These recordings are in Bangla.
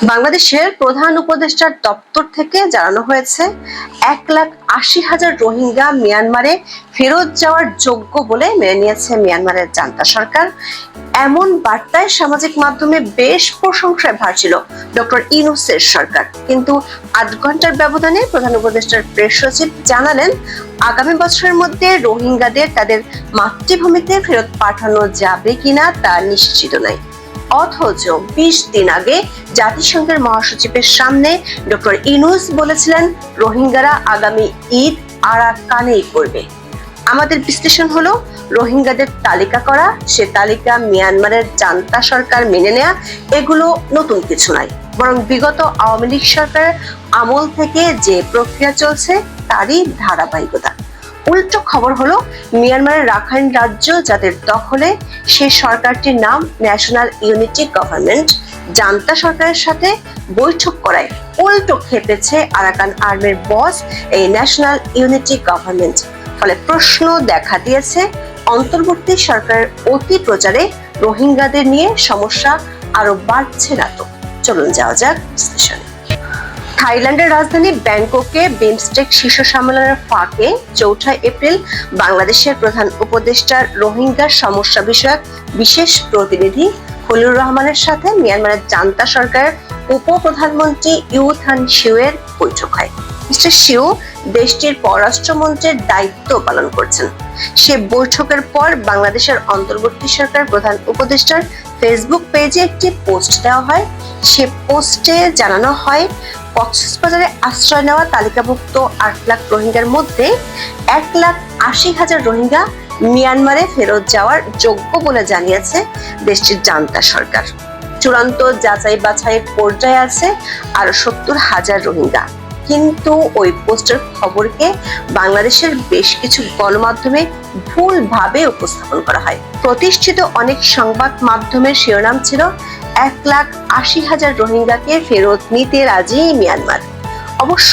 বাংলাদেশের প্রধান উপদেষ্টার দপ্তর থেকে জানানো হয়েছে 1,80,000 রোহিঙ্গা মিয়ানমারে ফেরত যাওয়ার যোগ্য বলে মেনে নিয়েছে মিয়ানমারের জান্তা সরকার। এমন বার্তায় সামাজিক মাধ্যমে বেশ প্রশংসায় ভাসছিল ডক্টর ইউনূসের সরকার। কিন্তু 8 ঘন্টার ব্যবধানে প্রধান উপদেষ্টার প্রেস সচিব জানালেন, আগামী বছরের মধ্যে রোহিঙ্গাদের তাদের মাতৃভূমিতে ফেরত পাঠানো যাবে কিনা তা নিশ্চিত নয়। অথচ 20 দিন আগে জাতিসংঘের মহাসচিবের সামনে ডক্টর ইউনূস বলেছিলেন, রোহিঙ্গারা আগামী ঈদ আরাকানেই করবে। আমাদের বিশ্লেষণ হলো, রোহিঙ্গাদের তালিকা করা, সে তালিকা মিয়ানমারের জান্তা সরকার মেনে নেয়া, এগুলো নতুন কিছু নয়, বরং বিগত আওয়ামী লীগ সরকারের আমল থেকে যে প্রক্রিয়া চলছে তারই ধারাবাহিকতা। উল্টো খবর হলো, মিয়ানমারের রাখাইন রাজ্য যাদের দখলে, সেই সরকারটির নাম ন্যাশনাল ইউনিটি গভর্নমেন্ট, জান্তা সরকারের সাথে বৈঠক করায় উল্টো খেপেছে আরাকান আর্মির বস এই ন্যাশনাল ইউনিটি গভর্নমেন্ট। ফলে প্রশ্ন দেখা দিয়েছে, অন্তর্বর্তী সরকারের অতি প্রচারে রোহিঙ্গাদের নিয়ে সমস্যা আরো বাড়ছে না তো? চলুন যাওয়া যাক বিশ্লেষণে। থাইল্যান্ডের রাজধানী ব্যাংককে বিমস্টেক শীর্ষ সম্মেলনের ফাঁকে 4 এপ্রিল বাংলাদেশের প্রধান উপদেষ্টার রোহিঙ্গা সমস্যা বিষয়ক বিশেষ প্রতিনিধি খলিলুর রহমানের সাথে মিয়ানমারের জান্তা সরকারের উপপ্রধানমন্ত্রী ইউ থান শিউয়ের বৈঠক হয়। মিস্টার শিউ দেশটির পররাষ্ট্রমন্ত্রীর দায়িত্ব পালন করছেন। সে বৈঠকের পর বাংলাদেশের অন্তর্বর্তী সরকার প্রধান উপদেষ্টার ফেসবুক পেজে একটি পোস্ট দেওয়া হয়। সে পোস্টে জানানো হয়, কক্সবাজারে আশ্রয় নেওয়া তালিকাভুক্ত 8 লাখ রোহিঙ্গার মধ্যে 1,80,000 রোহিঙ্গা মিয়ানমারে ফেরত যাওয়ার যোগ্য বলে জানিয়েছে দেশটির জান্তা সরকার। চূড়ান্ত যাচাই বাছাইয়ের পর্যায়ে আছে আরো 70,000 রোহিঙ্গা। কিন্তু ওই পোস্টের খবরকে বাংলাদেশের বেশ কিছু গণমাধ্যমে ভুলভাবে উপস্থাপন করা হয়। প্রতিষ্ঠিত অনেক সংবাদ মাধ্যমের শিরোনাম ছিল, 1,80,000 রোহিঙ্গাকে ফেরত নিতে রাজি মিয়ানমার। অবশ্য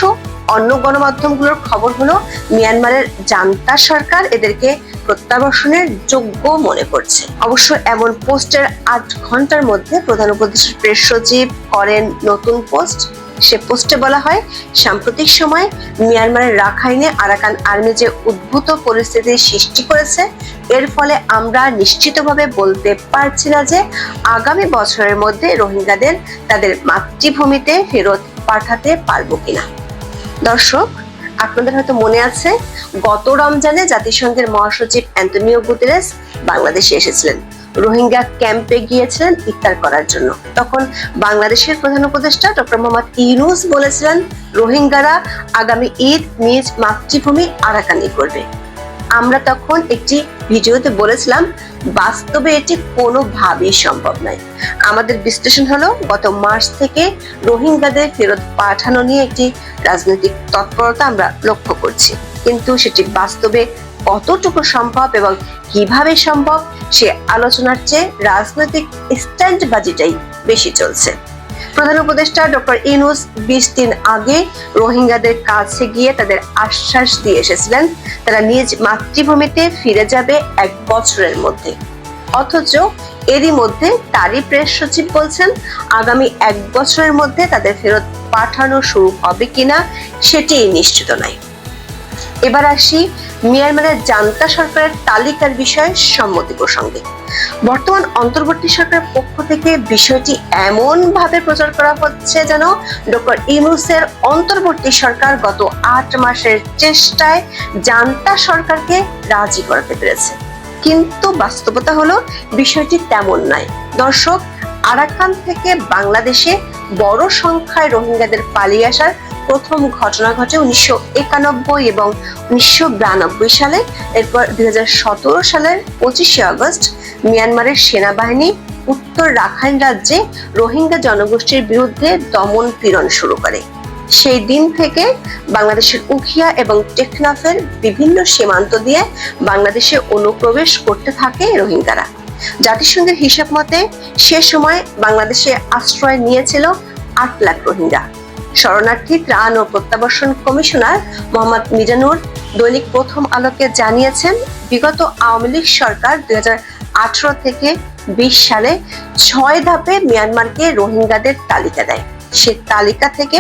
অন্য গণমাধ্যমগুলোর খবর হলো, মিয়ানমারের জান্তা সরকার এদেরকে প্রত্যাবর্তনের যোগ্য মনে করছে। অবশ্য এমন পোস্টের 8 ঘন্টার মধ্যে প্রধান উপদেষ্টার প্রেস সচিব করেন নতুন পোস্ট। সে পোস্টে বলা হয়, সাম্প্রতিক সময় মিয়ানমারের রাখাইনে আরাকান আর্মি যে উদ্ভূত পরিস্থিতির সৃষ্টি করেছে, এর ফলে আমরা নিশ্চিতভাবে বলতে পারছি না যে আগামী বছরের মধ্যে রোহিঙ্গাদের তাদের মাতৃভূমিতে ফেরত পাঠাতে পারবো কিনা। দর্শক, আপনাদের হয়তো মনে আছে, গত রমজানে জাতিসংঘের মহাসচিব অ্যান্টনিও গুতেরেস বাংলাদেশে এসেছিলেন। রোহিঙ্গা ক্যাম্পে গিয়েছিলেন ইফতার করার জন্য। তখন বাংলাদেশের প্রধান উপদেষ্টা ডক্টর মোহাম্মদ ইউনূস বলেছিলেন, রোহিঙ্গারা আগামী ঈদ নিজ মাতৃভূমি আরাকানে করবে। আমরা তখন একটি ভিডিওতে বলেছিলাম, বাস্তবে এটি কোনোভাবেই সম্ভব নয়। আমাদের বিশ্লেষণ হলো, গত মার্চ থেকে রোহিঙ্গাদের ফেরত পাঠানো নিয়ে একটি রাজনৈতিক তৎপরতা আমরা লক্ষ্য করছি, কিন্তু সেটি বাস্তবে কতটুকু সম্ভব এবং কিভাবে সম্ভব, সে আলোচনার চেয়ে রাজনৈতিক স্ট্যান্ডবাজিটাই বেশি চলছে। প্রধান উপদেষ্টা ডক্টর ইউনূস 20 দিন আগে রোহিঙ্গাদের কাছে গিয়ে তাদের আশ্বাস দিয়ে এসেছিলেন, তারা নিজ মাতৃভূমিতে ফিরে যাবে 1 বছরের মধ্যে। অথচ এরই মধ্যে তারই প্রেস সচিব বলছেন, আগামী 1 বছরের মধ্যে তাদের ফেরত পাঠানো শুরু হবে কিনা সেটি নিশ্চিত নয়। এবার আসি মিয়ানমারের জান্তা সরকারের তালিকার বিষয়ে সম্মতি প্রসঙ্গে। বর্তমান অন্তর্বর্তী সরকারের পক্ষ থেকে বিষয়টি এমন ভাবে প্রচার করা হচ্ছে যেন ডক্টর ইউনূসের অন্তর্বর্তী সরকার গত 8 মাসের চেষ্টায় জান্তা সরকারকে রাজি করাতে পেরেছে। কিন্তু বাস্তবতা হলো, বিষয়টি তেমন নয়। দর্শক, আরাকান থেকে বাংলাদেশে বড় সংখ্যায় রোহিঙ্গাদের পালিয়ে আসার প্রথম ঘটনা ঘটে 1991 এবং 1992 সালে। এরপর 2017 সালের 25শে আগস্ট মিয়ানমারের সেনাবাহিনী উত্তর রাখাইন রাজ্যে রোহিঙ্গা জনগোষ্ঠীর বিরুদ্ধে দমন পীড়ন শুরু করে। সেই দিন থেকে বাংলাদেশের উখিয়া এবং টেকনাফের বিভিন্ন সীমান্ত দিয়ে বাংলাদেশে অনুপ্রবেশ করতে থাকে রোহিঙ্গারা। জাতিসংঘের হিসাব মতে সে সময় বাংলাদেশে আশ্রয় নিয়েছিল 8 লাখ রোহিঙ্গা। শরণার্থী ত্রাণ ও প্রত্যাবর্তন কমিশনার মোহাম্মদ মিজানুর দৈনিক প্রথম আলোকে জানিয়েছেন, বিগত আওয়ামী লীগ সরকার 2018 থেকে সালে 6 ধাপে মিয়ানমারকে রোহিঙ্গাদের তালিকা দেয়। সে তালিকা থেকে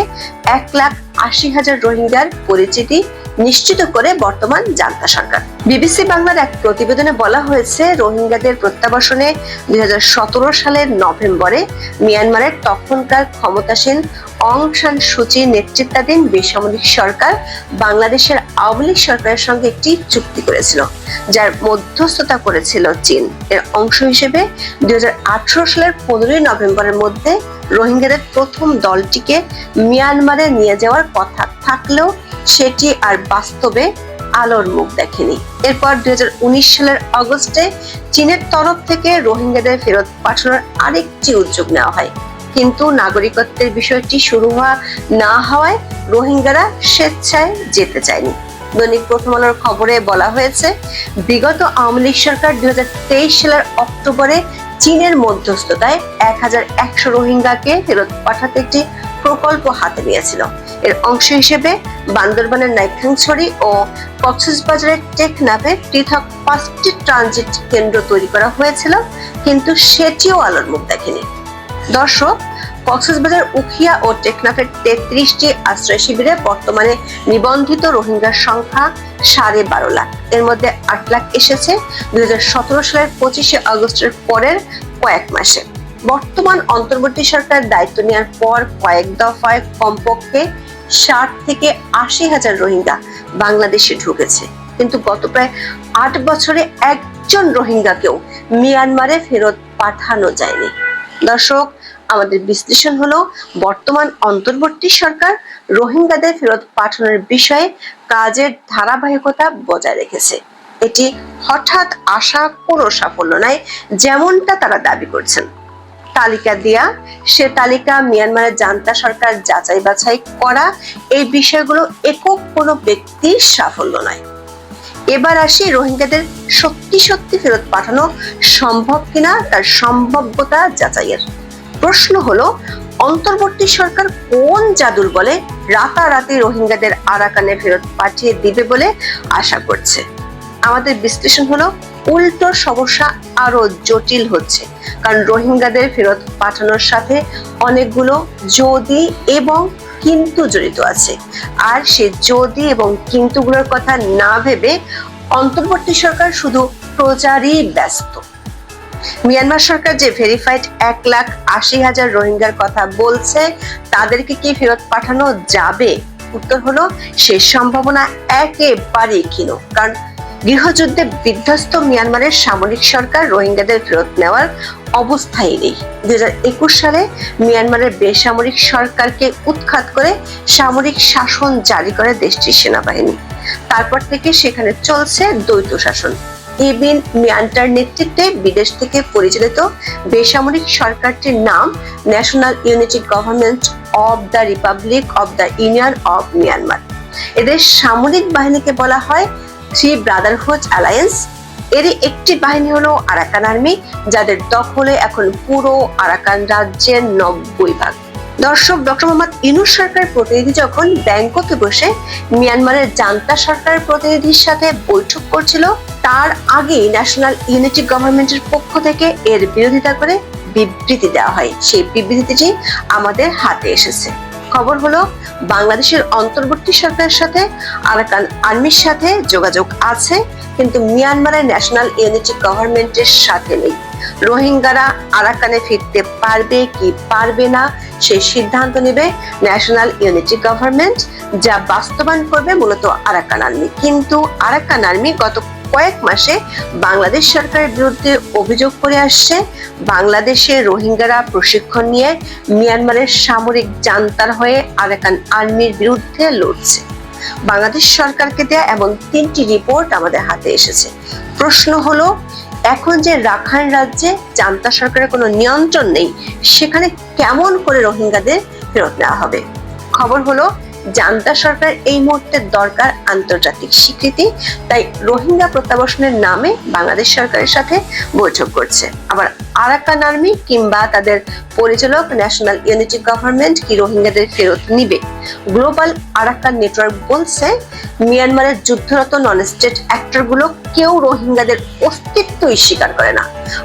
1,80,000 রোহিঙ্গার পরিচিতি নিশ্চিত করে বর্তমান জান্তা সরকার। বিবিসি বাংলার এক প্রতিবেদনে বলা হয়েছে, রোহিঙ্গাদের প্রত্যাবাসনে 2017 সালের নভেম্বরে মিয়ানমারের তখনকার ক্ষমতাসীন অং সান সুচি নেতৃত্বাধীন বেসামরিক সরকার বাংলাদেশের আওয়ামী লীগ সরকারের সঙ্গে একটি চুক্তি করেছিল, যার মধ্যস্থতা করেছিল চীন। এর অংশ হিসেবে 2018 সালের 15 নভেম্বরের মধ্যে রোহিঙ্গাদের প্রথম দলটিকে মিয়ানমারে নিয়ে যাওয়ার কথা থাকলেও সেটি আর বাস্তবে আলোর মুখ দেখেনি। এরপর 2019 সালের অগস্টে চীনের তরফ থেকে রোহিঙ্গাদের ফেরত পাঠানোর আরেকটি উদ্যোগ নেওয়া হয়, কিন্তু নাগরিকত্বের বিষয়টি শুরু না হওয়ায় রোহিঙ্গারা স্বেচ্ছায় যেতে চায়নি। দৈনিক প্রথম আলোর খবরে বলা হয়েছে, বিগত আওয়ামী লীগ সরকার 2023 সালের অক্টোবরে চীনের মধ্যস্থতায় 1,100 রোহিঙ্গাকে ফেরত পাঠাতে একটি প্রকল্প হাতে নিয়েছিল। এর অংশ হিসেবে বান্দরবানের নাইক্ষ্যংছড়ি ও কক্সবাজারের টেকনাফে পৃথক 5টি ট্রানজিট কেন্দ্র তৈরি করা হয়েছিল, কিন্তু সেটিও আলোর মুখ দেখেনি। দর্শক, কক্সবাজার, উখিয়া ও টেকনাফের 33টি আশ্রয় শিবিরে বর্তমানে নিবন্ধিত রোহিঙ্গার সংখ্যা 12.5 লাখ। এর মধ্যে 8 লাখ এসেছে 2017 সালের 25 আগস্টের পরের কয়েক মাসে। বর্তমান অন্তর্বর্তী সরকার দায়িত্ব নেওয়ার পর কয়েক দফায় কমপক্ষে 60 থেকে 80,000 রোহিঙ্গা বাংলাদেশে ঢুকেছে, কিন্তু গত প্রায় 8 বছরে একজন রোহিঙ্গাকেও মিয়ানমারে ফেরত পাঠানো যায়নি। দর্শক, আমাদের বিশ্লেষণ হলো, বর্তমান অন্তর্বর্তী সরকার রোহিঙ্গাদের ফেরত পাঠানোর বিষয়ে কাজের ধারাবাহিকতা বজায় রেখেছে। এটি হঠাৎ আসা কোনো সাফল্য নয়, যেমনটা তারা দাবি করছেন। তালিকা দেয়া, সে তালিকা মিয়ানমারের জান্তা সরকার যাচাই বাছাই করা, এই বিষয়গুলো একক কোনো ব্যক্তির সাফল্য নয়। এবার আসি, রোহিঙ্গাদের সত্যি সত্যি ফেরত পাঠানো সম্ভব কিনা তার সম্ভাব্যতা যাচাইয়ের। প্রশ্ন হলো, অন্তর্বর্তী সরকার কোন জাদুর বলে রাতারাতি রোহিঙ্গাদের আরাকানে ফেরত পাঠিয়ে দিবে বলে আশা করছে? আমাদের বিশ্লেষণ হলো, উল্টো সমস্যা আরো জটিল হচ্ছে, কারণ রোহিঙ্গাদের ফেরত পাঠানোর সাথে অনেকগুলো যদি এবং কিন্তু জড়িত আছে। আর সে যদি এবং কিন্তুগুলোর কথা না ভেবে অন্তর্বর্তী সরকার শুধু প্রচারই ব্যস্ত। মিয়ানমার সরকার যে ভেরিফাইড 1,80,000 রোহিঙ্গার কথা বলছে, তাদেরকে কি ফেরত পাঠানো যাবে? উত্তর হলো, সে সম্ভাবনা একেবারেই ক্ষীণ। কারণ গৃহযুদ্ধে বিধ্বস্ত মিয়ানমারের সামরিক সরকার রোহিঙ্গাদের ফেরত নেওয়ার অবস্থায় নেই। 2021 সালে মিয়ানমারের বেসামরিক সরকারকে উৎখাত করে সামরিক শাসন জারি করে দেশটির সেনাবাহিনী। তারপর থেকে সেখানে চলছে দ্বৈত শাসন। ইবিন মিয়ান্টার নেতৃত্বে বিদেশ থেকে পরিচালিত বেসামরিক সরকারটির নাম national unity government of the Republic of the union of Myanmar. এদের সামরিক বাহিনীকে বলা হয় থ্রি ব্রাদারহুড অ্যালায়েন্স। এরই একটি বাহিনী হলো আরাকান আর্মি, যাদের দখলে এখন পুরো আরাকান রাজ্যের 90 ভাগ। দর্শক, ডক্টর মোহাম্মদ ইউনূস সরকারের প্রতিনিধি যখন ব্যাংককে বসে মিয়ানমারের জান্তা সরকারের প্রতিনিধির সাথে বৈঠক করছিল, তার আগেই ন্যাশনাল ইউনিটি গভর্নমেন্টের পক্ষ থেকে এর বিরোধিতা করে বিবৃতি দেওয়া হয়। সেই বিবৃতিটি আমাদের হাতে এসেছে। খবর হলো, বাংলাদেশের অন্তর্বর্তী সরকারের সাথে আরাকান আর্মির সাথে যোগাযোগ আছে, কিন্তু মিয়ানমারের ন্যাশনাল ইউনিটি গভর্নমেন্টের সাথে নেই। রোহিঙ্গারা আরাকানে ফিরতে পারবে কি পারবে না সেই সিদ্ধান্ত নেবে ন্যাশনাল ইউনিটি গভর্নমেন্ট, যা বাস্তবায়ন করবে মূলত আরাকান আর্মি। কিন্তু আরাকান আর্মি গত কয়েক মাসে বাংলাদেশ সরকারের বিরুদ্ধে অভিযোগ করে আসছে, বাংলাদেশে রোহিঙ্গারা প্রশিক্ষণ নিয়ে মিয়ানমারের সামরিক জান্তার হয়ে আরাকান আর্মির বিরুদ্ধে লড়ছে। বাংলাদেশ সরকারকে দেয়া এমন 3টি রিপোর্ট আমাদের হাতে এসেছে। প্রশ্ন হলো, এখন যে রাখাইন রাজ্যে জান্তা সরকারের কোনো নিয়ন্ত্রণ নেই, সেখানে কেমন করে রোহিঙ্গাদের ফেরত নেওয়া হবে? খবর হলো, জান্তা সরকার এই মুহূর্তে দরকার আন্তর্জাতিক স্বীকৃতি, তাই রোহিঙ্গা প্রত্যাবাসনের নামে বাংলাদেশ সরকারের সাথে বৈঠক করছে। আবার আরাকান আর্মি কিংবা তাদের পরিচালক ন্যাশনাল ইউনিটি গভর্নমেন্ট কি রোহিঙ্গাদের ফেরত নিবে? গ্লোবাল আরাকান নেটওয়ার্ক বলছে মিয়ানমারের যুদ্ধরত নন স্টেট অ্যাক্টরগুলো কেউ রোহিঙ্গাদের অস্তিত্বই স্বীকার করে না।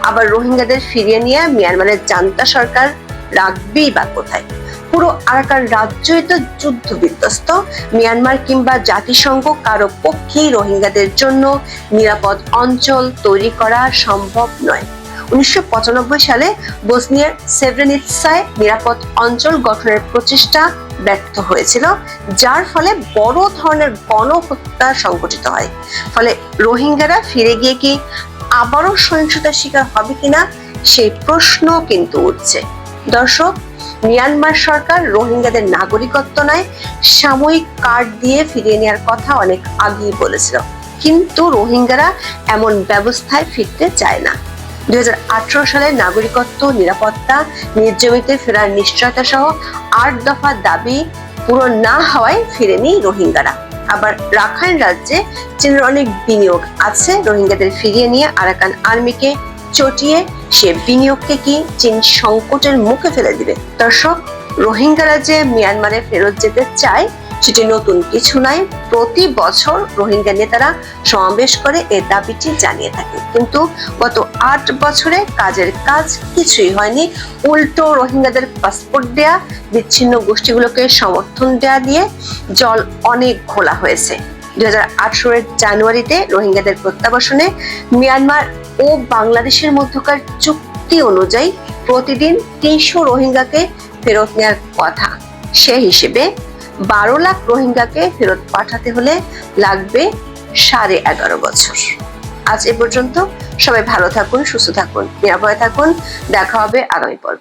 আবার রোহিঙ্গাদের ফিরিয়ে নিয়ে মিয়ানমারের জান্তা সরকার রাখবেই বা কোথায়? পুরো আরাকান রাজ্যই তো যুদ্ধ বিধ্বস্ত। মিয়ানমার কিংবা জাতিসংঘ কারো পক্ষেই রোহিঙ্গাদের জন্য নিরাপদ অঞ্চল তৈরি করা সম্ভব নয়। 1995 সালে বসনিয়ার সেব্রেনিৎসায় নিরাপদ অঞ্চল গঠনের প্রচেষ্টা ব্যর্থ হয়েছিল, যার ফলে বড় ধরনের গণহত্যা সংঘটিত হয়। ফলে রোহিঙ্গারা ফিরে গিয়ে কি আবারও সহিংসতার শিকার হবে কিনা সেই প্রশ্ন কিন্তু উঠছে। দর্শক, মিয়ানমার সরকার রোহিঙ্গাদের নাগরিকত্ব নয়, সাময়িক কার্ড দিয়ে ফিরিয়ে নেওয়ার কথা অনেক আগেই বলেছিল, কিন্তু রোহিঙ্গারা এমন ব্যবস্থায় ফিরতে চায় না। 2018 সালে নাগরিকত্ব, নিরাপত্তা, নিজ জমিতে ফেরার নিশ্চয়তা সহ 8 দফা দাবি পূরণ না হওয়ায় ফিরেনি রোহিঙ্গারা। আবার রাখাইন রাজ্যে চীনের অনেক বিনিয়োগ আছে, রোহিঙ্গাদের ফিরিয়ে নিয়ে আরাকান আর্মিকে চটিয়ে সে বিনিয়োগকে কি চীন সংকটের মুখে ফেলে দিবে? দর্শক, রোহিঙ্গারা যে মিয়ানমারে ফেরত যেতে চায় সেটি নতুন কিছু নয়। প্রতি বছর রোহিঙ্গা নেতারা সমাবেশ করে এই দাবিটি জানিয়ে থাকে, কিন্তু গত 8 বছরে কাজের কাজ কিছুই হয়নি। উল্টো রোহিঙ্গাদের পাসপোর্ট দেয়া, বিচ্ছিন্ন গোষ্ঠীগুলোকে সমর্থন দেয়া দিয়ে জল অনেক ঘোলা হয়েছে। 2018 জানুয়ারিতে রোহিঙ্গাদের প্রত্যাবাসনে মিয়ানমার ও বাংলাদেশের মধ্যকার চুক্তি অনুযায়ী প্রতিদিন 300 রোহিঙ্গাকে ফেরত নেওয়ার কথা। সে হিসেবে 12 লাখ রোহিঙ্গাকে ফেরত পাঠাতে হলে লাগবে 11.5 বছর। আজ এ পর্যন্ত। সবাই ভালো থাকুন, সুস্থ থাকুন, নিরাপদে থাকুন। দেখা হবে আগামী পর্বে।